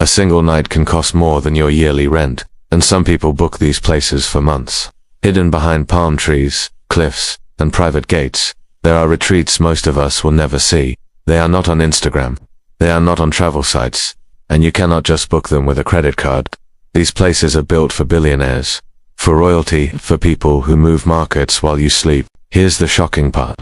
A single night can cost more than your yearly rent, and some people book these places for months. Hidden behind palm trees, cliffs, and private gates, there are retreats most of us will never see. They are not on Instagram. They are not on travel sites, and you cannot just book them with a credit card. These places are built for billionaires, for royalty, for people who move markets while you sleep. Here's the shocking part.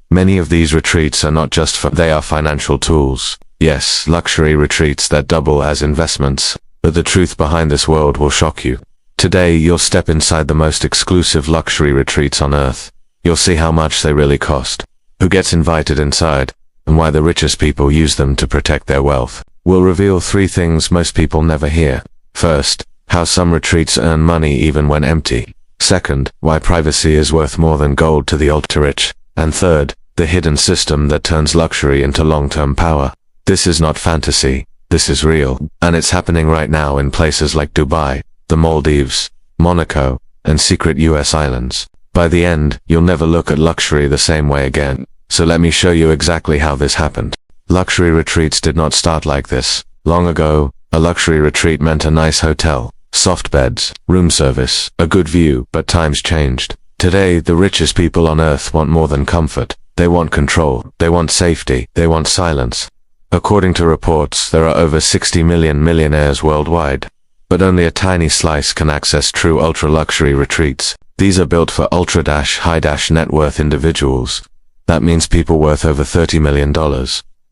Many of these retreats are not just they are financial tools. Yes, luxury retreats that double as investments. But the truth behind this world will shock you. Today, you'll step inside the most exclusive luxury retreats on earth. You'll see how much they really cost, who gets invited inside, and why the richest people use them to protect their wealth. We'll reveal 3 things most people never hear. First, how some retreats earn money even when empty. Second, why privacy is worth more than gold to the ultra-rich. And third, the hidden system that turns luxury into long-term power. This is not fantasy. This is real, and it's happening right now in places like Dubai, the Maldives, Monaco, and secret US islands. By the end, you'll never look at luxury the same way again. So let me show you exactly how this happened. Luxury retreats did not start like this. Long ago, a luxury retreat meant a nice hotel, soft beds, room service, a good view, but times changed. Today, the richest people on earth want more than comfort. They want control, they want safety, they want silence. According to reports, there are over 60 million millionaires worldwide, but only a tiny slice can access true ultra-luxury retreats. These are built for ultra-high net worth individuals. That means people worth over $30 million.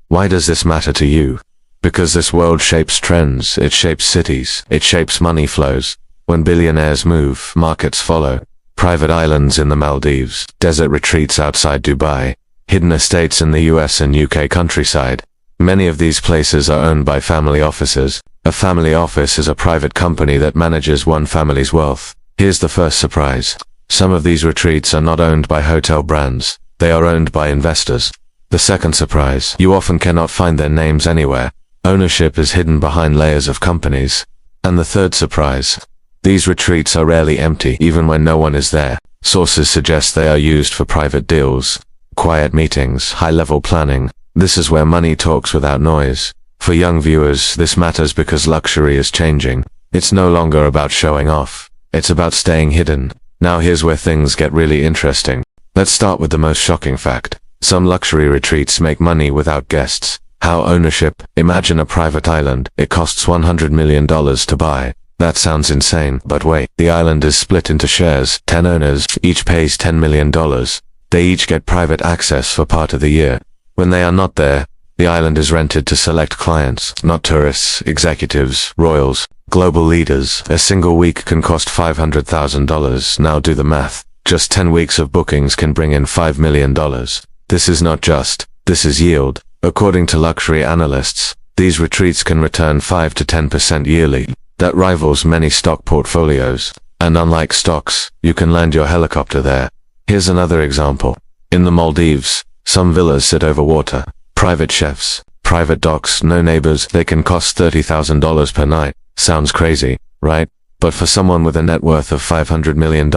Why does this matter to you? Because this world shapes trends, it shapes cities, it shapes money flows. When billionaires move, markets follow. Private islands in the Maldives, desert retreats outside Dubai, hidden estates in the US and UK countryside. Many of these places are owned by family offices. A family office is a private company that manages one family's wealth. Here's the first surprise. Some of these retreats are not owned by hotel brands. They are owned by investors. The second surprise, you often cannot find their names anywhere. Ownership is hidden behind layers of companies. And the third surprise, these retreats are rarely empty, even when no one is there. Sources suggest they are used for private deals, quiet meetings, high-level planning. This is where money talks without noise. For young viewers, this matters because luxury is changing. It's no longer about showing off. It's about staying hidden. Now here's where things get really interesting. Let's start with the most shocking fact. Some luxury retreats make money without guests. How ownership? Imagine a private island. It costs $100 million to buy. That sounds insane, but wait. The island is split into shares. 10 owners, each pays $10 million. They each get private access for part of the year. When they are not there, the island is rented to select clients, not tourists, executives, royals, global leaders. A single week can cost $500,000. Now do the math. Just 10 weeks of bookings can bring in $5 million. This is not just, this is yield. According to luxury analysts, these retreats can return 5 to 10% yearly. That rivals many stock portfolios. And unlike stocks, you can land your helicopter there. Here's another example. In the Maldives, some villas sit over water. Private chefs, private docks, no neighbors. They can cost $30,000 per night. Sounds crazy, right? But for someone with a net worth of $500 million,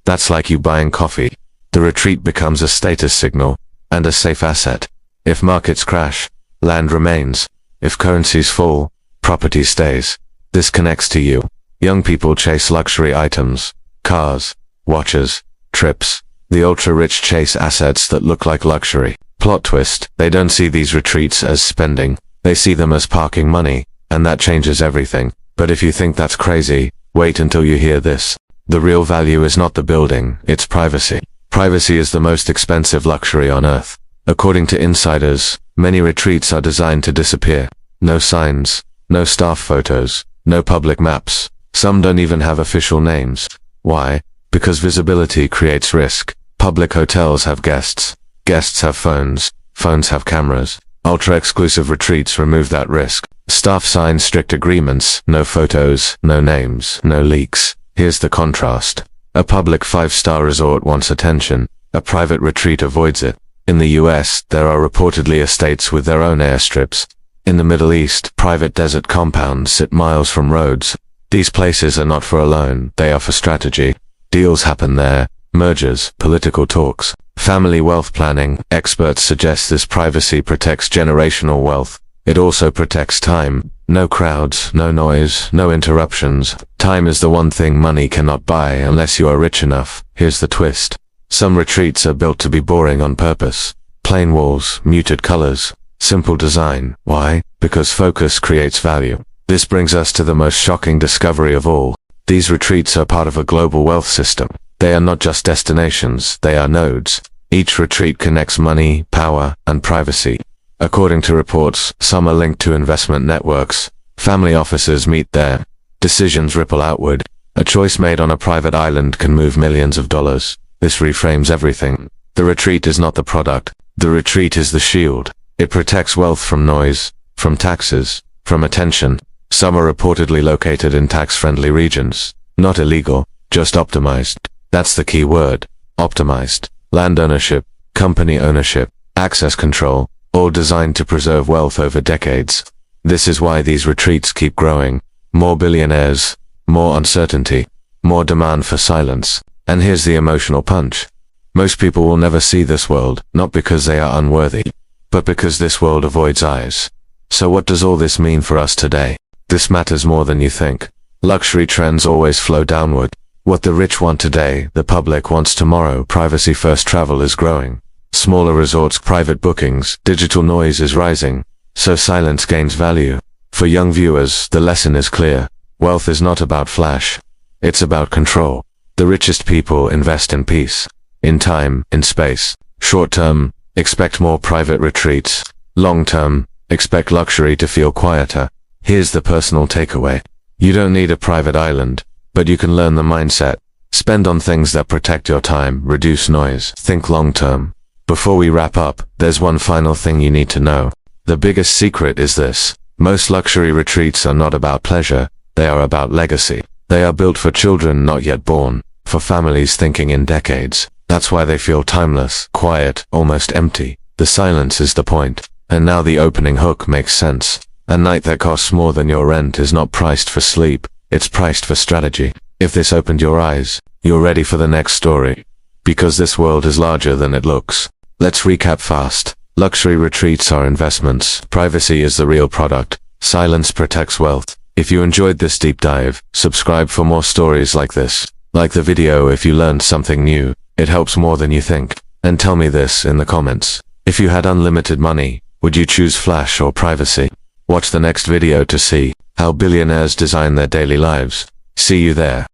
that's like you buying coffee. The retreat becomes a status signal and a safe asset. If markets crash, land remains. If currencies fall, property stays. This connects to you. Young people chase luxury items, cars, watches, trips. The ultra-rich chase assets that look like luxury. Plot twist, they don't see these retreats as spending. They see them as parking money, and that changes everything. But if you think that's crazy, wait until you hear this. The real value is not the building, it's privacy. Privacy is the most expensive luxury on earth. According to insiders, many retreats are designed to disappear. No signs, no staff photos, no public maps. Some don't even have official names. Why? Because visibility creates risk. Public hotels have guests. Guests have phones. Phones have cameras. Ultra-exclusive retreats remove that risk. Staff sign strict agreements. No photos, no names, no leaks. Here's the contrast. A public 5-star resort wants attention. A private retreat avoids it. In the US, there are reportedly estates with their own airstrips. In the Middle East, private desert compounds sit miles from roads. These places are not for alone, they are for strategy. Deals happen there. Mergers, political talks, family wealth planning. Experts suggest this privacy protects generational wealth. It also protects time. No crowds, no noise, no interruptions. Time is the one thing money cannot buy unless you are rich enough. Here's the twist. Some retreats are built to be boring on purpose. Plain walls, muted colors, simple design. Why? Because focus creates value. This brings us to the most shocking discovery of all. These retreats are part of a global wealth system. They are not just destinations, they are nodes. Each retreat connects money, power, and privacy. According to reports, some are linked to investment networks. Family offices meet there. Decisions ripple outward. A choice made on a private island can move millions of dollars. This reframes everything. The retreat is not the product. The retreat is the shield. It protects wealth from noise, from taxes, from attention. Some are reportedly located in tax-friendly regions. Not illegal, just optimized. That's the key word. Optimized. Land ownership, company ownership, access control, all designed to preserve wealth over decades. This is why these retreats keep growing. More billionaires, more uncertainty, more demand for silence. And here's the emotional punch. Most people will never see this world, not because they are unworthy, but because this world avoids eyes. So what does all this mean for us today? This matters more than you think. Luxury trends always flow downward. What the rich want today, the public wants tomorrow. Privacy-first travel is growing. Smaller resorts, private bookings, digital noise is rising. So silence gains value. For young viewers, the lesson is clear. Wealth is not about flash. It's about control. The richest people invest in peace, in time, in space. Short-term, expect more private retreats. Long-term, expect luxury to feel quieter. Here's the personal takeaway. You don't need a private island, but you can learn the mindset. Spend on things that protect your time, reduce noise, think long-term. Before we wrap up, there's one final thing you need to know. The biggest secret is this. Most luxury retreats are not about pleasure, they are about legacy. They are built for children not yet born, for families thinking in decades. That's why they feel timeless, quiet, almost empty. The silence is the point. And now the opening hook makes sense. A night that costs more than your rent is not priced for sleep, it's priced for strategy. If this opened your eyes, you're ready for the next story. Because this world is larger than it looks. Let's recap fast. Luxury retreats are investments. Privacy is the real product. Silence protects wealth. If you enjoyed this deep dive, subscribe for more stories like this. Like the video if you learned something new. It helps more than you think. And tell me this in the comments. If you had unlimited money, would you choose flash or privacy? Watch the next video to see how billionaires design their daily lives. See you there.